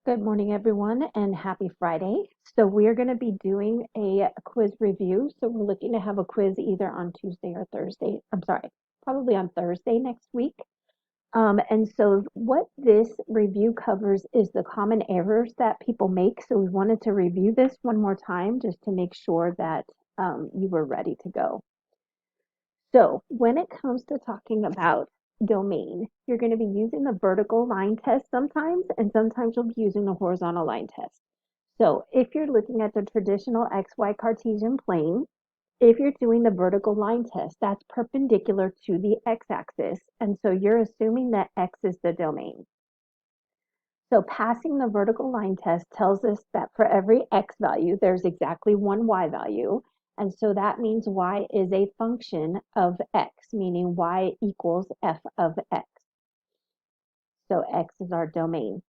Good morning, everyone, and happy Friday. So we're going to be doing a quiz review. So we're looking to have a quiz either on Tuesday or Thursday. I'm sorry, probably on Thursday next week. And so what this review covers is the common errors that people make. So we wanted to review this one more time just to make sure that you were ready to go. So when it comes to talking about domain, you're going to be using the vertical line test sometimes, and sometimes you'll be using the horizontal line test. So if you're looking at the traditional XY Cartesian plane, if you're doing the vertical line test, that's perpendicular to the x-axis, and so you're assuming that x is the domain. So passing the vertical line test tells us that for every x value, there's exactly one y value. And so that means y is a function of x, meaning y equals f of x. So x is our domain.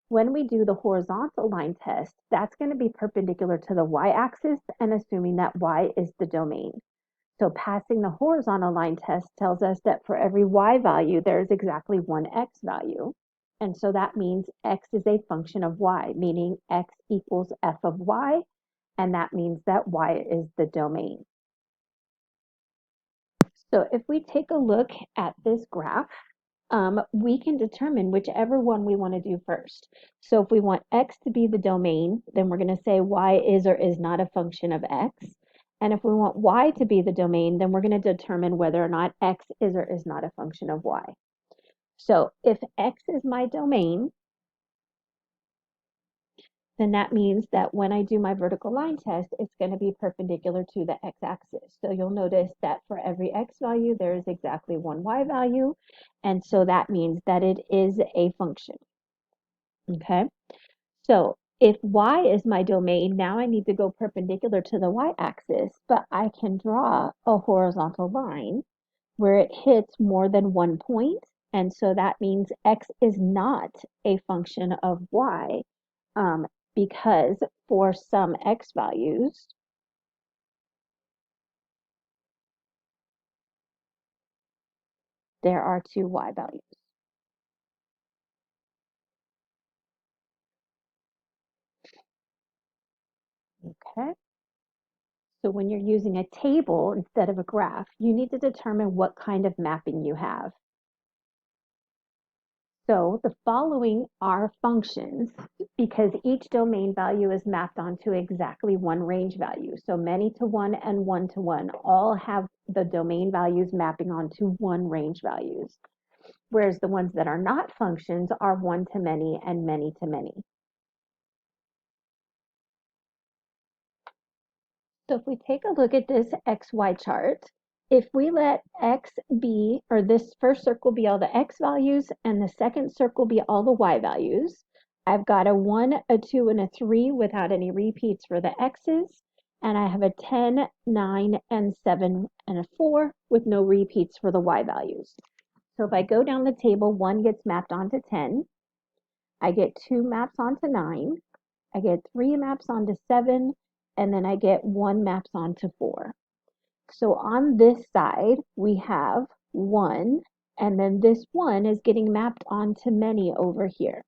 When we do the horizontal line test, that's going to be perpendicular to the y-axis and assuming that y is the domain. So passing the horizontal line test tells us that for every y value, there's exactly one x value. And so that means x is a function of y, meaning x equals f of y, and that means that y is the domain. So if we take a look at this graph, we can determine whichever one we want to do first. So if we want x to be the domain, then we're going to say y is or is not a function of x. And if we want y to be the domain, then we're going to determine whether or not x is or is not a function of y. So if x is my domain, then that means that when I do my vertical line test, it's going to be perpendicular to the x-axis. So you'll notice that for every x value, there is exactly one y value. And so that means that it is a function. Okay, so if y is my domain, now I need to go perpendicular to the y-axis, but I can draw a horizontal line where it hits more than one point. And so that means x is not a function of y because for some x values, there are two y values. Okay. So when you're using a table instead of a graph, you need to determine what kind of mapping you have. So the following are functions because each domain value is mapped onto exactly one range value. So many to one and one to one all have the domain values mapping onto one range values, whereas the ones that are not functions are one to many and many to many. So if we take a look at this XY chart, if we let X be, or this first circle be all the X values and the second circle be all the Y values, I've got a 1, a 2, and a 3 without any repeats for the X's, and I have a 10, 9, and 7, and a 4 with no repeats for the Y values. So if I go down the table, 1 gets mapped onto 10, I get 2 maps onto 9, I get 3 maps onto 7, and then I get 1 maps onto 4. So on this side, we have 1, and then this 1 is getting mapped onto many over here.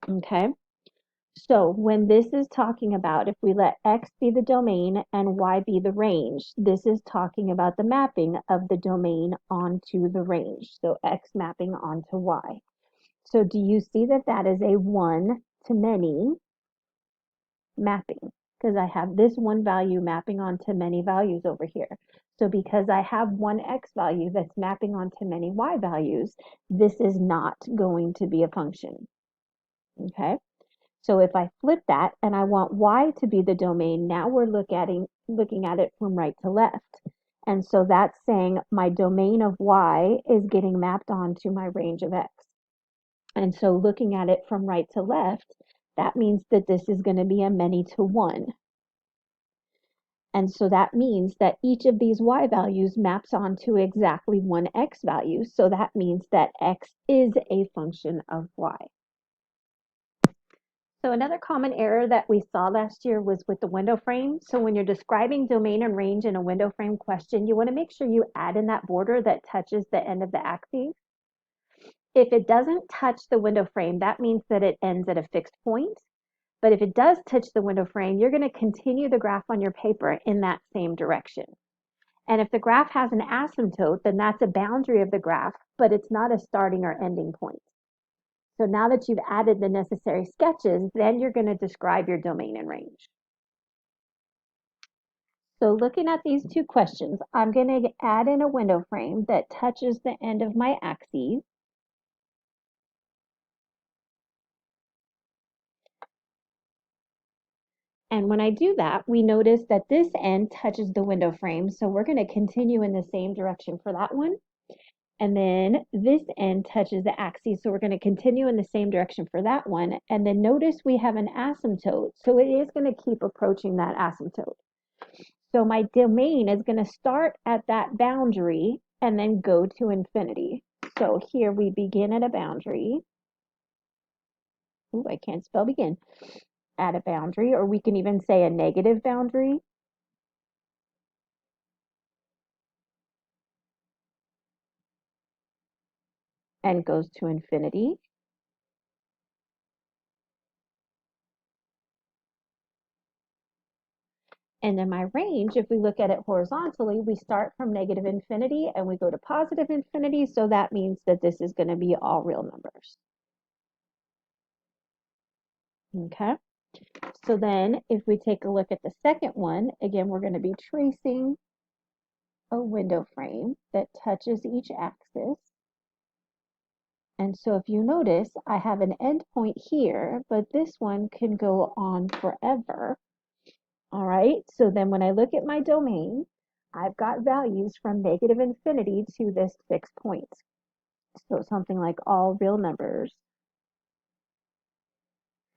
Okay? So when this is talking about if we let x be the domain and y be the range, this is talking about the mapping of the domain onto the range. So x mapping onto y. So do you see that that is a one to many mapping? Because I have this one value mapping onto many values over here. So because I have one x value that's mapping onto many y values, this is not going to be a function. Okay? So if I flip that and I want y to be the domain, now we're looking at it from right to left. And so that's saying my domain of y is getting mapped onto my range of x. And so looking at it from right to left, that means that this is going to be a many to one. And so that means that each of these y values maps onto exactly one x value. So that means that x is a function of y. So another common error that we saw last year was with the window frame. So when you're describing domain and range in a window frame question, you want to make sure you add in that border that touches the end of the axis. If it doesn't touch the window frame, that means that it ends at a fixed point. But if it does touch the window frame, you're going to continue the graph on your paper in that same direction. And if the graph has an asymptote, then that's a boundary of the graph, but it's not a starting or ending point. So now that you've added the necessary sketches, then you're going to describe your domain and range. So looking at these two questions, I'm going to add in a window frame that touches the end of my axes. And when I do that, we notice that this end touches the window frame. So we're going to continue in the same direction for that one. And then this end touches the axis. So we're going to continue in the same direction for that one. And then notice we have an asymptote. So it is going to keep approaching that asymptote. So my domain is going to start at that boundary and then go to infinity. So here we begin at a boundary. Ooh, I can't spell begin. At a boundary, or we can even say a negative boundary. And goes to infinity. And then my range, if we look at it horizontally, we start from negative infinity and we go to positive infinity. So that means that this is going to be all real numbers. Okay. So then if we take a look at the second one, again, we're going to be tracing a window frame that touches each axis. And so if you notice, I have an endpoint here, but this one can go on forever. All right, so then when I look at my domain, I've got values from negative infinity to this fixed point. So something like all real numbers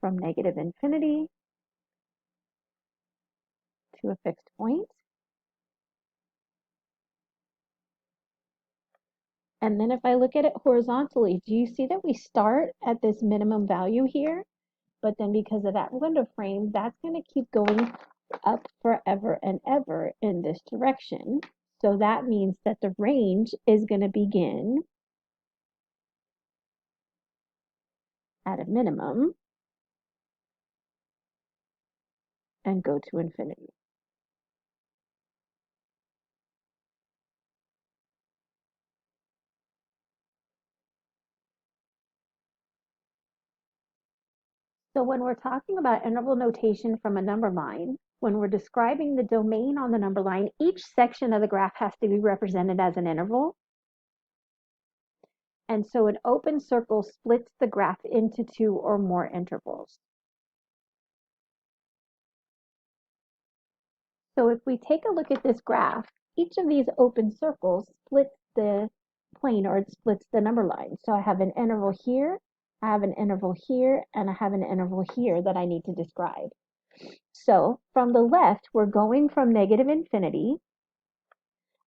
from negative infinity to a fixed point. And then if I look at it horizontally, do you see that we start at this minimum value here? But then because of that window frame, that's going to keep going up forever and ever in this direction. So that means that the range is going to begin at a minimum and go to infinity. So when we're talking about interval notation from a number line, when we're describing the domain on the number line, each section of the graph has to be represented as an interval. And so an open circle splits the graph into two or more intervals. So if we take a look at this graph, each of these open circles splits the plane, or it splits the number line. So I have an interval here, I have an interval here, and I have an interval here that I need to describe. So from the left, we're going from negative infinity,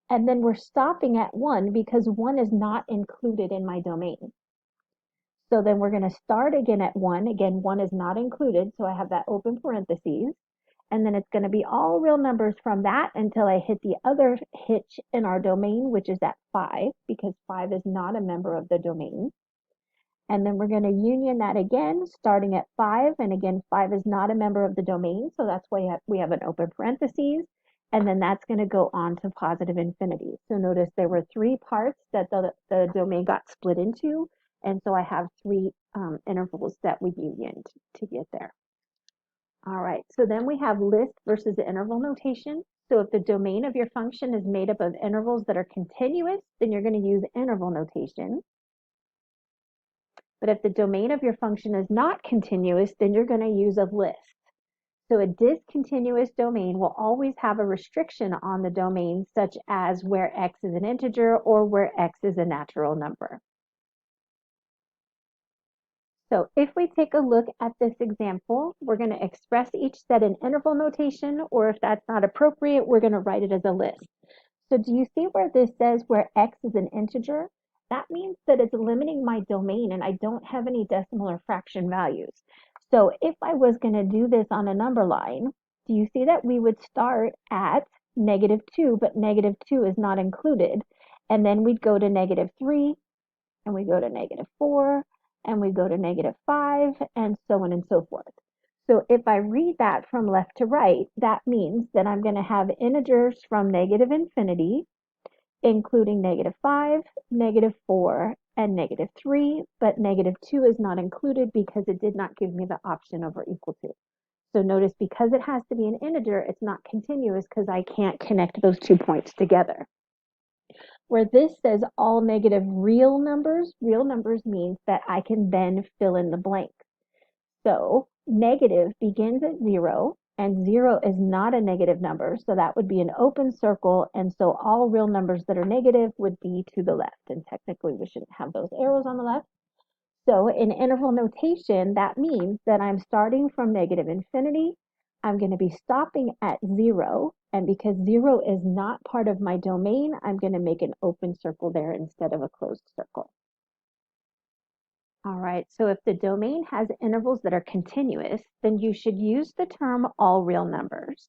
and then we're stopping at 1 because 1 is not included in my domain. So then we're going to start again at 1. Again, 1 is not included, so I have that open parentheses. And then it's going to be all real numbers from that until I hit the other hitch in our domain, which is at 5, because 5 is not a member of the domain. And then we're going to union that again, starting at 5. And again, 5 is not a member of the domain, so that's why we have an open parentheses. And then that's going to go on to positive infinity. So notice there were 3 parts that the domain got split into. And so I have 3 intervals that we unioned to get there. All right, so then we have list versus interval notation. So if the domain of your function is made up of intervals that are continuous, then you're going to use interval notation. But if the domain of your function is not continuous, then you're going to use a list. So a discontinuous domain will always have a restriction on the domain, such as where x is an integer or where x is a natural number. So if we take a look at this example, we're going to express each set in interval notation, or if that's not appropriate, we're going to write it as a list. So do you see where this says where x is an integer? That means that it's limiting my domain and I don't have any decimal or fraction values. So if I was going to do this on a number line, do you see that we would start at -2, but -2 is not included. And then we'd go to -3, and we go to -4, and we go to -5, and so on and so forth. So if I read that from left to right, that means that I'm going to have integers from negative infinity, including -5, -4, and -3, but -2 is not included because it did not give me the option over equal to. So notice because it has to be an integer, it's not continuous because I can't connect those 2 points together. Where this says all negative real numbers means that I can then fill in the blanks. So negative begins at 0, and 0 is not a negative number, so that would be an open circle, and so all real numbers that are negative would be to the left, and technically we shouldn't have those arrows on the left. So in interval notation, that means that I'm starting from negative infinity. I'm going to be stopping at 0. And because 0 is not part of my domain, I'm going to make an open circle there instead of a closed circle. All right, so if the domain has intervals that are continuous, then you should use the term all real numbers.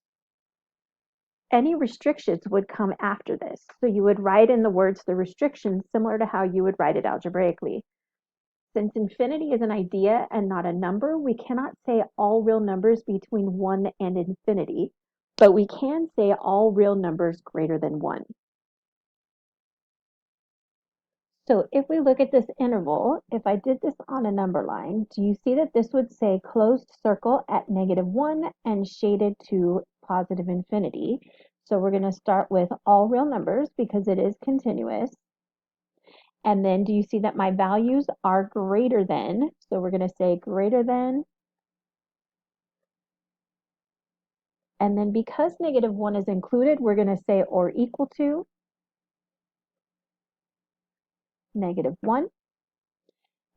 Any restrictions would come after this. So you would write in the words the restrictions similar to how you would write it algebraically. Since infinity is an idea and not a number, we cannot say all real numbers between 1 and infinity, but we can say all real numbers greater than 1. So if we look at this interval, if I did this on a number line, do you see that this would say closed circle at -1 and shaded to positive infinity? So we're going to start with all real numbers because it is continuous. And then do you see that my values are greater than? So we're going to say greater than. And then because -1 is included, we're going to say or equal to -1.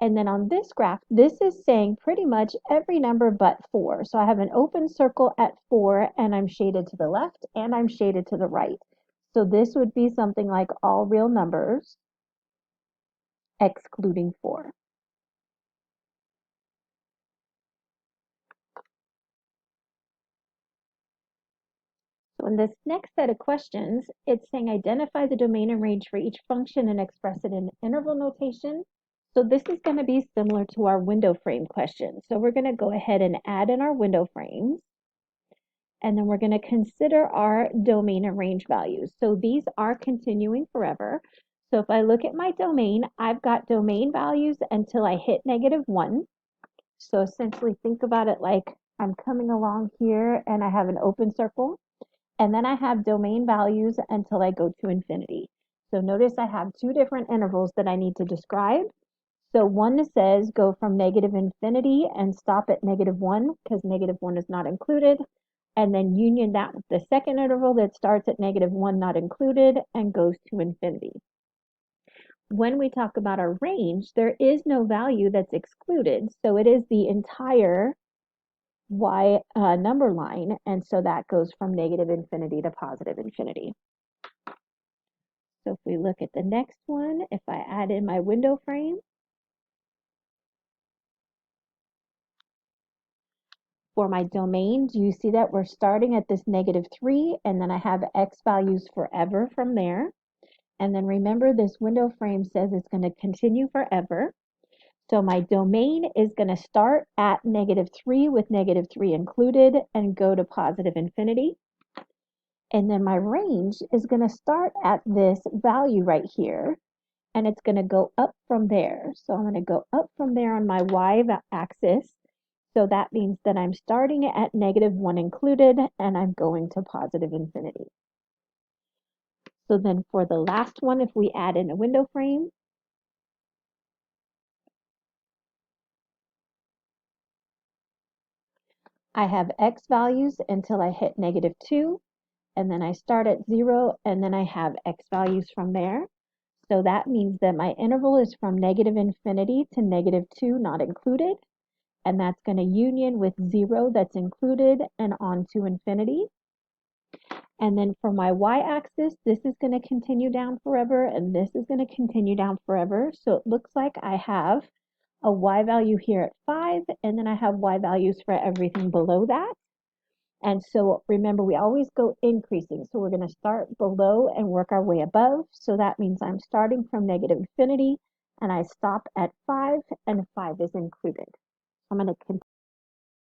And then on this graph, this is saying pretty much every number but 4. So I have an open circle at 4, and I'm shaded to the left, and I'm shaded to the right. So this would be something like all real numbers, excluding 4. So in this next set of questions, it's saying identify the domain and range for each function and express it in interval notation. So this is going to be similar to our window frame question. So we're going to go ahead and add in our window frames. And then we're going to consider our domain and range values. So these are continuing forever. So if I look at my domain, I've got domain values until I hit -1. So essentially think about it like I'm coming along here and I have an open circle. And then I have domain values until I go to infinity. So notice I have 2 different intervals that I need to describe. So one says go from negative infinity and stop at -1 because -1 is not included. And then union that with the second interval that starts at -1 not included and goes to infinity. When we talk about our range, there is no value that's excluded. So it is the entire y number line. And so that goes from negative infinity to positive infinity. So if we look at the next one, if I add in my window frame, for my domain, do you see that we're starting at this -3 and then I have x values forever from there. And then remember this window frame says it's going to continue forever. So my domain is going to start at -3 with -3 included and go to positive infinity. And then my range is going to start at this value right here and it's going to go up from there. So I'm going to go up from there on my y-axis. So that means that I'm starting at -1 included and I'm going to positive infinity. So then for the last one, if we add in a window frame, I have x values until I hit -2, and then I start at 0, and then I have x values from there. So that means that my interval is from negative infinity to -2 not included, and that's going to union with 0 that's included and on to infinity. And then for my y-axis, this is going to continue down forever, and this is going to continue down forever. So it looks like I have a y value here at 5, and then I have y values for everything below that. And so remember, we always go increasing. So we're going to start below and work our way above. So that means I'm starting from negative infinity, and I stop at 5 and 5 is included. I'm going to